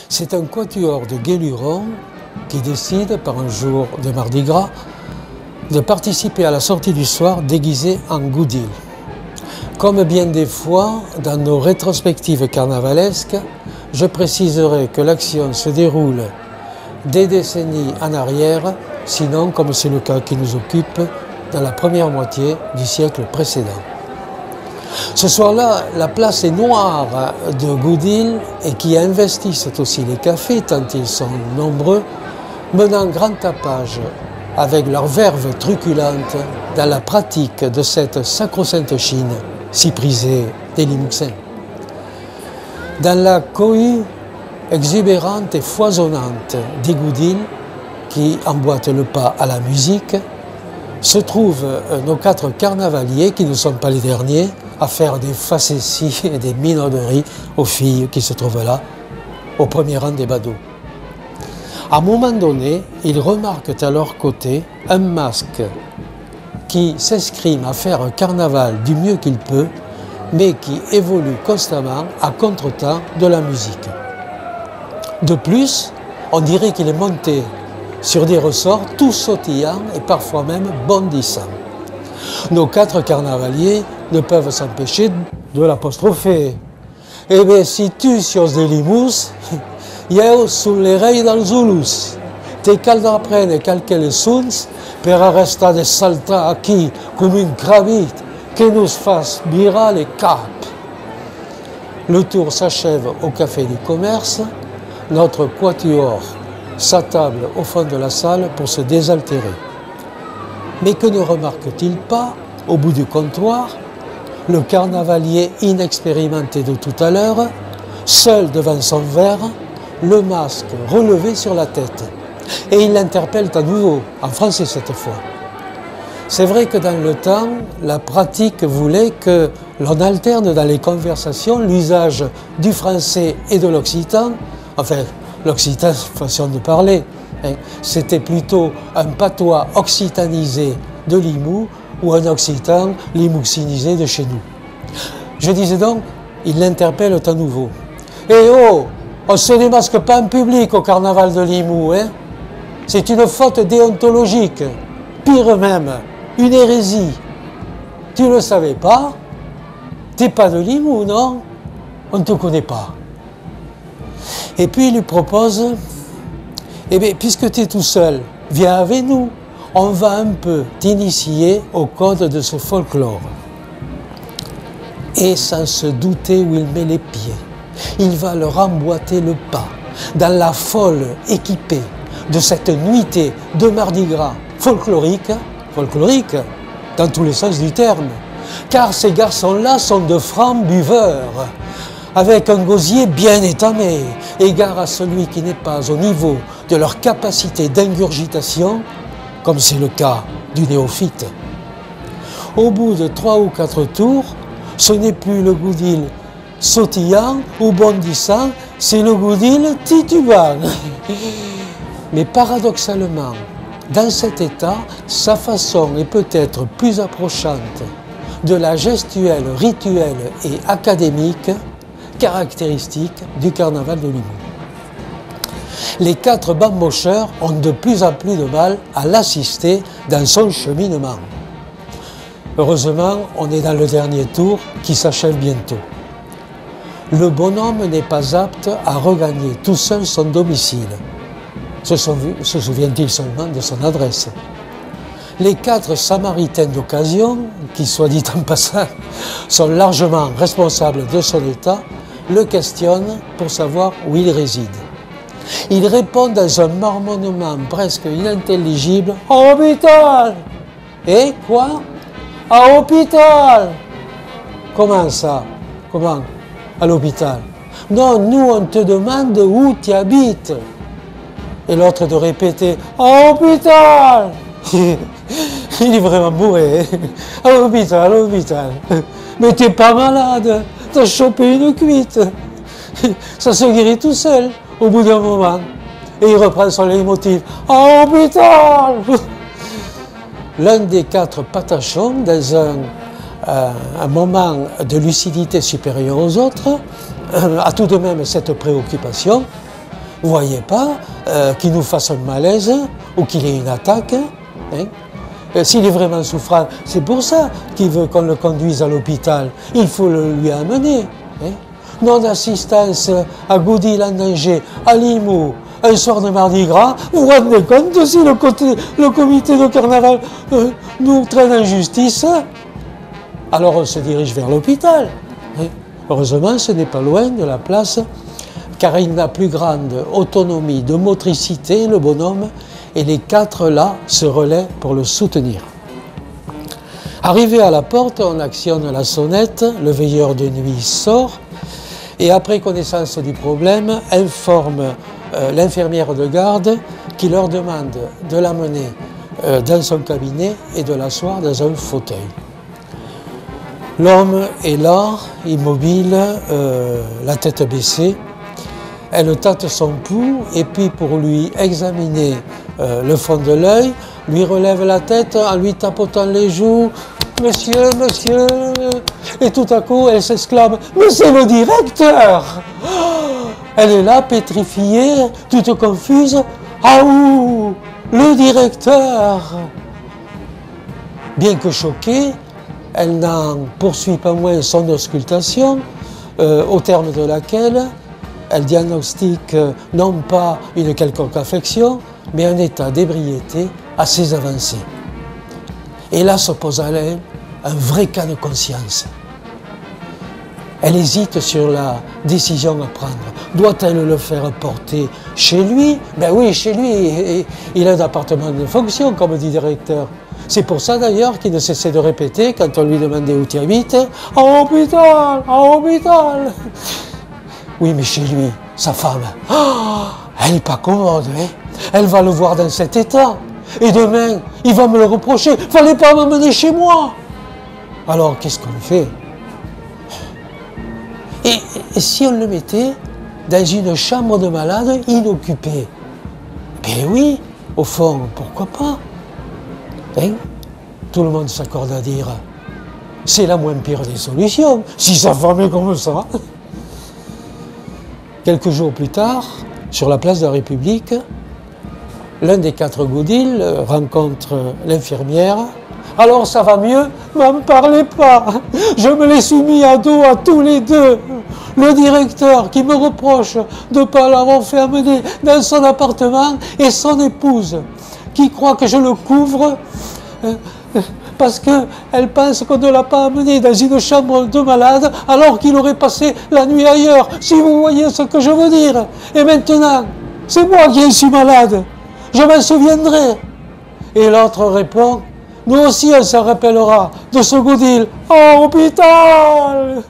C'est un quatuor de guélurons qui décide, par un jour de Mardi Gras, de participer à la sortie du soir déguisé en goudil. Comme bien des fois, dans nos rétrospectives carnavalesques, je préciserai que l'action se déroule des décennies en arrière, sinon, comme c'est le cas qui nous occupe, dans la première moitié du siècle précédent. Ce soir-là, la place est noire de goudil et qui investissent aussi les cafés, tant ils sont nombreux, menant grand tapage avec leur verve truculente dans la pratique de cette sacro-sainte Chine, si prisée des Limouxins. Dans la cohue exubérante et foisonnante des goudils qui emboîtent le pas à la musique, se trouvent nos 4 carnavaliers, qui ne sont pas les derniers, à faire des facéties et des minauderies aux filles qui se trouvent là, au premier rang des badauds. À un moment donné, ils remarquent à leur côté un masque qui s'escrime à faire un carnaval du mieux qu'il peut, mais qui évolue constamment à contretemps de la musique. De plus, on dirait qu'il est monté sur des ressorts tout sautillants et parfois même bondissants. Nos 4 carnavaliers ne peuvent s'empêcher de l'apostropher. Eh bien, si tu sur des limous, eu sulle rei del Zulus, te caldaprene calquele suns per arrestar de saltar aquí comme une cravite que nous fasse virar les capes. Le tour s'achève au Café du Commerce. Notre quatuor s'attable au fond de la salle pour se désaltérer. Mais que ne remarque-t-il pas, au bout du comptoir, le carnavalier inexpérimenté de tout à l'heure, seul devant son verre, le masque relevé sur la tête. Et il l'interpelle à nouveau, en français cette fois. C'est vrai que dans le temps, la pratique voulait que l'on alterne dans les conversations l'usage du français et de l'occitan. Enfin, l'occitan, façon de parler, hein. C'était plutôt un patois occitanisé de Limoux ou un occitan limouxinisé de chez nous. Je disais donc, il l'interpelle à nouveau. « Eh oh, on ne se démasque pas en public au carnaval de Limoux, hein. C'est une faute déontologique, pire même, une hérésie. Tu ne le savais pas? T'es pas de Limoux, non? On ne te connaît pas. » Et puis il lui propose, eh bien, puisque tu es tout seul, viens avec nous, on va un peu t'initier au code de ce folklore. Et sans se douter où il met les pieds, il va leur emboîter le pas dans la folle équipée de cette nuitée de Mardi Gras folklorique dans tous les sens du terme, car ces garçons-là sont de francs buveurs, avec un gosier bien étamé, égard à celui qui n'est pas au niveau de leur capacité d'ingurgitation, comme c'est le cas du néophyte. Au bout de 3 ou 4 tours, ce n'est plus le goudil sautillant ou bondissant, c'est le goudil titubant. Mais paradoxalement, dans cet état, sa façon est peut-être plus approchante de la gestuelle rituelle et académique caractéristique du carnaval de Limoux. Les 4 bambocheurs ont de plus en plus de mal à l'assister dans son cheminement. Heureusement, on est dans le dernier tour qui s'achève bientôt. Le bonhomme n'est pas apte à regagner tout seul son domicile. Se souvient-il seulement de son adresse? Les 4 samaritains d'occasion, qui soit dit en passant, sont largement responsables de son état, le questionnent pour savoir où il réside. Il répond dans un marmonnement presque inintelligible « À l'hôpital !»« Et quoi ? À l'hôpital !»« Comment ça ? Comment ? À l'hôpital ? » ?»« Non, nous on te demande où tu habites. » Et l'autre de répéter « À l'hôpital !» Il est vraiment bourré. À l'hôpital, à l'hôpital. Mais t'es pas malade, t'as chopé une cuite. Ça se guérit tout seul au bout d'un moment. Et il reprend son leitmotiv. À l'hôpital! L'un des 4 patachons, dans un moment de lucidité supérieure aux autres, a tout de même cette préoccupation Vous voyez pas qu'il nous fasse un malaise ou qu'il ait une attaque. Hein. S'il est vraiment souffrant, c'est pour ça qu'il veut qu'on le conduise à l'hôpital. Il faut le lui amener. Hein. Non-assistance à Goudil en danger, à Limoux, un soir de Mardi Gras, vous vous rendez compte si le comité de carnaval nous traîne en justice? Alors on se dirige vers l'hôpital. Hein. Heureusement, ce n'est pas loin de la place, car il n'a plus grande autonomie de motricité, le bonhomme, et les 4 là se relaient pour le soutenir. Arrivé à la porte, on actionne la sonnette, le veilleur de nuit sort, et après connaissance du problème, informe l'infirmière de garde qui leur demande de l'amener dans son cabinet et de l'asseoir dans un fauteuil. L'homme est là, immobile, la tête baissée. Elle tâte son pouls et puis pour lui examiner le fond de l'œil, lui relève la tête en lui tapotant les joues. « Monsieur, monsieur !» Et tout à coup, elle s'exclame « Mais c'est le directeur !» Elle est là, pétrifiée, toute confuse. « Ah ouh, le directeur !» Bien que choquée, elle n'en poursuit pas moins son auscultation, au terme de laquelle elle diagnostique non pas une quelconque affection, mais un état d'ébriété assez avancé. Et là s'oppose à elle un vrai cas de conscience. Elle hésite sur la décision à prendre. Doit-elle le faire porter chez lui? Ben oui, chez lui. Il a un appartement de fonction, comme dit le directeur. C'est pour ça d'ailleurs qu'il ne cessait de répéter, quand on lui demandait où tu habites, « À l'hôpital, à l'hôpital !» Oui, mais chez lui, sa femme, elle n'est pas commode, hein. Elle va le voir dans cet état. Et demain, il va me le reprocher. « Fallait pas m'emmener chez moi !» Alors, qu'est-ce qu'on fait? Et si on le mettait dans une chambre de malade inoccupée? Ben oui, au fond, pourquoi pas? Hein? Tout le monde s'accorde à dire c'est la moins pire des solutions, si sa femme est comme ça. Quelques jours plus tard, sur la place de la République, l'un des 4 Goudil rencontre l'infirmière. « Alors ça va mieux? M'en parlez pas! Je me les suis mis à dos à tous les deux! Le directeur qui me reproche de ne pas l'avoir fait amener dans son appartement et son épouse qui croit que je le couvre parce qu'elle pense qu'on ne l'a pas amené dans une chambre de malade alors qu'il aurait passé la nuit ailleurs, si vous voyez ce que je veux dire. Et maintenant, c'est moi qui suis malade, je m'en souviendrai. » Et l'autre répond, « Nous aussi on se rappellera de ce Goudil à l'hôpital !»